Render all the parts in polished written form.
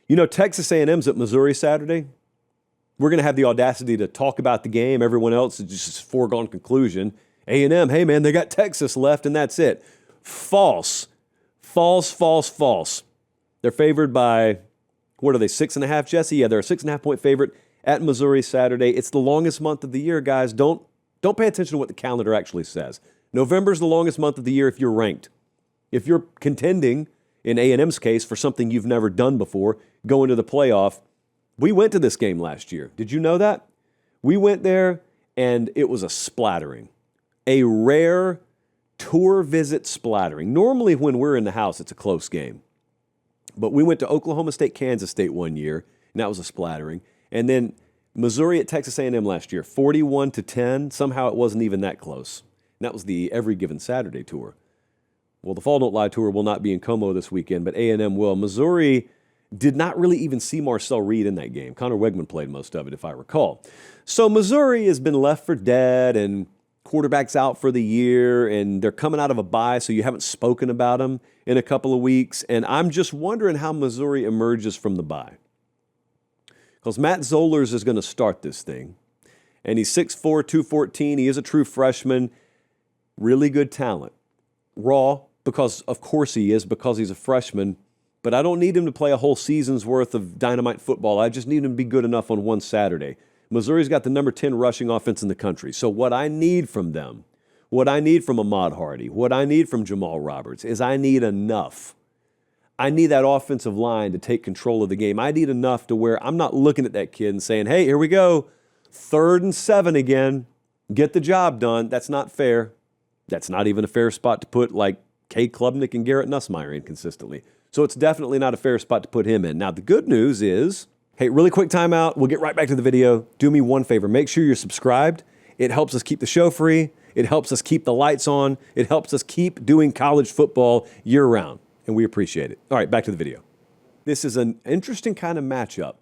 You know, Texas A&M's at Missouri Saturday. We're going to have the audacity to talk about the game. Everyone else is just a foregone conclusion. A&M, hey, man, they got Texas left, and that's it. False. False, false, false. They're favored by, what are they, 6.5, Jesse? Yeah, they're a 6.5-point favorite at Missouri Saturday. It's the longest month of the year, guys. Don't pay attention to what the calendar actually says. November's the longest month of the year if you're ranked. If you're contending, in A&M's case, for something you've never done before, going to the playoff. We went to this game last year. Did you know that? We went there, and it was a splattering. A rare tour visit splattering. Normally when we're in the house, it's a close game. But we went to Oklahoma State, Kansas State one year, and that was a splattering. And then Missouri at Texas A&M last year, 41-10. Somehow it wasn't even that close. And that was the Every Given Saturday tour. Well, the Fall Don't Lie tour will not be in Como this weekend, but A&M will. Missouri did not really even see Marcel Reed in that game. Connor Wegman played most of it, if I recall. So Missouri has been left for dead, and quarterback's out for the year, and they're coming out of a bye, so you haven't spoken about them in a couple of weeks. And I'm just wondering how Missouri emerges from the bye. Because Matt Zollers is going to start this thing. And he's 6'4", 214. He is a true freshman. Really good talent. Raw, because of course he is, because he's a freshman. But I don't need him to play a whole season's worth of dynamite football. I just need him to be good enough on one Saturday. Missouri's got the number 10 rushing offense in the country. So what I need from them, what I need from Ahmad Hardy, what I need from Jamal Roberts is I need enough. I need that offensive line to take control of the game. I need enough to where I'm not looking at that kid and saying, hey, here we go, 3rd and 7 again. Get the job done. That's not fair. That's not even a fair spot to put like Kay Klubnik and Garrett Nussmeier in consistently. So it's definitely not a fair spot to put him in. Now, the good news is, hey, really quick timeout. We'll get right back to the video. Do me one favor. Make sure you're subscribed. It helps us keep the show free. It helps us keep the lights on. It helps us keep doing college football year-round, and we appreciate it. All right, back to the video. This is an interesting kind of matchup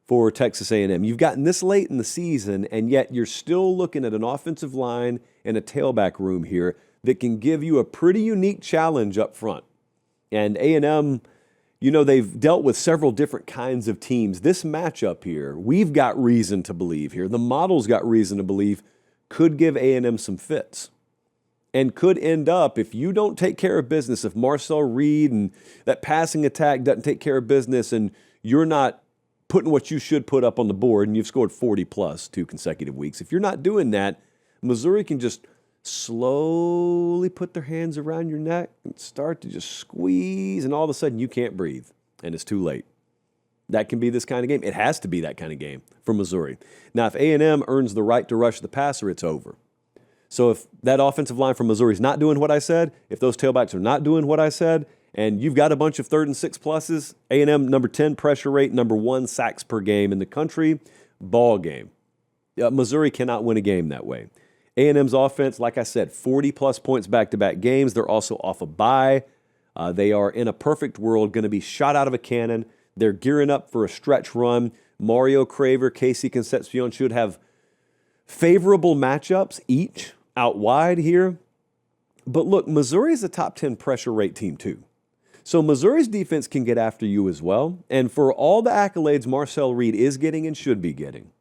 for Texas A&M. You've gotten this late in the season, and yet you're still looking at an offensive line and a tailback room here that can give you a pretty unique challenge up front. And A&M, you know, they've dealt with several different kinds of teams. This matchup here, we've got reason to believe here, the model's got reason to believe, could give A&M some fits. And could end up, if you don't take care of business, if Marcel Reed and that passing attack doesn't take care of business and you're not putting what you should put up on the board, and you've scored 40-plus 2 consecutive weeks, if you're not doing that, Missouri can just slowly put their hands around your neck and start to just squeeze, and all of a sudden you can't breathe, and it's too late. That can be this kind of game. It has to be that kind of game for Missouri. Now, if A&M earns the right to rush the passer, it's over. So if that offensive line from Missouri is not doing what I said, if those tailbacks are not doing what I said, and you've got a bunch of 3rd and 6 pluses, A&M number 10 pressure rate, number 1 sacks per game in the country, ball game. Missouri cannot win a game that way. A&M's offense, like I said, 40-plus points back-to-back games. They're also off a bye. They are, in a perfect world, going to be shot out of a cannon. They're gearing up for a stretch run. Mario Craver, Casey Concepcion should have favorable matchups each out wide here. But look, Missouri's a top 10 pressure rate team too. So Missouri's defense can get after you as well. And for all the accolades Marcel Reed is getting and should be getting,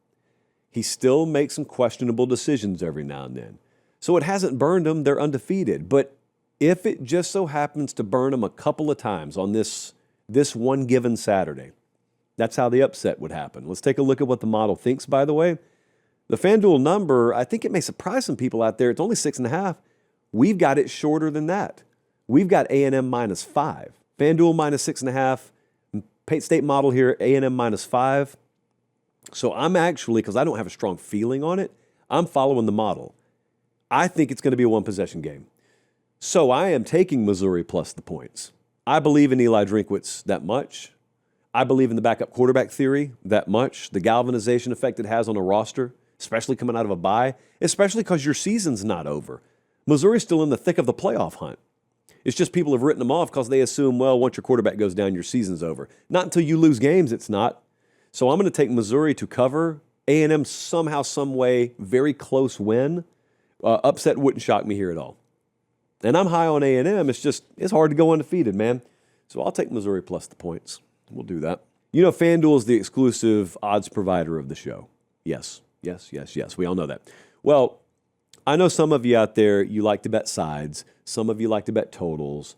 he still makes some questionable decisions every now and then. So it hasn't burned them. They're undefeated. But if it just so happens to burn them a couple of times on this one given Saturday, that's how the upset would happen. Let's take a look at what the model thinks, by the way. The FanDuel number, I think it may surprise some people out there. It's only 6.5. We've got it shorter than that. We've got A&M minus 5. FanDuel minus 6.5. Pate State model here, A&M minus 5. So I'm actually, because I don't have a strong feeling on it, I'm following the model. I think it's going to be a one-possession game. So I am taking Missouri plus the points. I believe in Eli Drinkwitz that much. I believe in the backup quarterback theory that much. The galvanization effect it has on a roster, especially coming out of a bye, especially because your season's not over. Missouri's still in the thick of the playoff hunt. It's just people have written them off because they assume, well, once your quarterback goes down, your season's over. Not until you lose games, it's not. So I'm going to take Missouri to cover. A&M somehow, some way, very close win. Upset wouldn't shock me here at all. And I'm high on A&M. It's hard to go undefeated, man. So I'll take Missouri plus the points. We'll do that. You know, FanDuel is the exclusive odds provider of the show. Yes, yes, yes, yes. We all know that. Well, I know some of you out there, you like to bet sides. Some of you like to bet totals.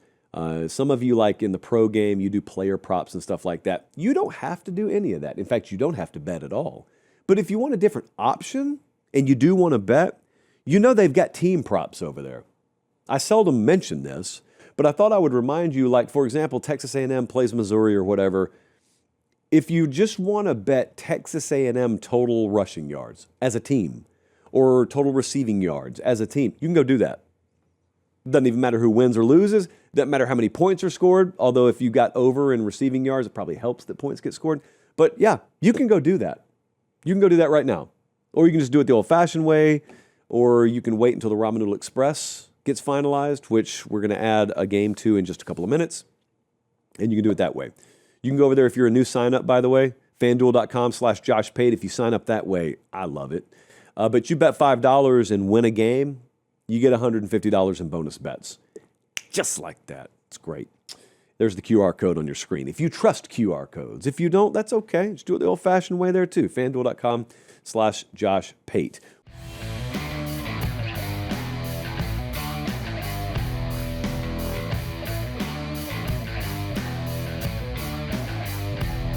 Some of you, like in the pro game, you do player props and stuff like that. You don't have to do any of that. In fact, you don't have to bet at all. But if you want a different option and you do want to bet, you know they've got team props over there. I seldom mention this, but I thought I would remind you, like, for example, Texas A&M plays Missouri or whatever. If you just want to bet Texas A&M total rushing yards as a team or total receiving yards as a team, you can go do that. Doesn't even matter who wins or loses. Doesn't matter how many points are scored, although if you got over in receiving yards, it probably helps that points get scored. But yeah, you can go do that. You can go do that right now. Or you can just do it the old-fashioned way, or you can wait until the Ramen Noodle Express gets finalized, which we're going to add a game to in just a couple of minutes, and you can do it that way. You can go over there if you're a new sign-up, by the way, fanduel.com/Josh Pate. If you sign up that way, I love it. But you bet $5 and win a game, you get $150 in bonus bets. Just like that. It's great. There's the QR code on your screen. If you trust QR codes. If you don't, that's okay. Just do it the old-fashioned way there too. FanDuel.com/Josh Pate.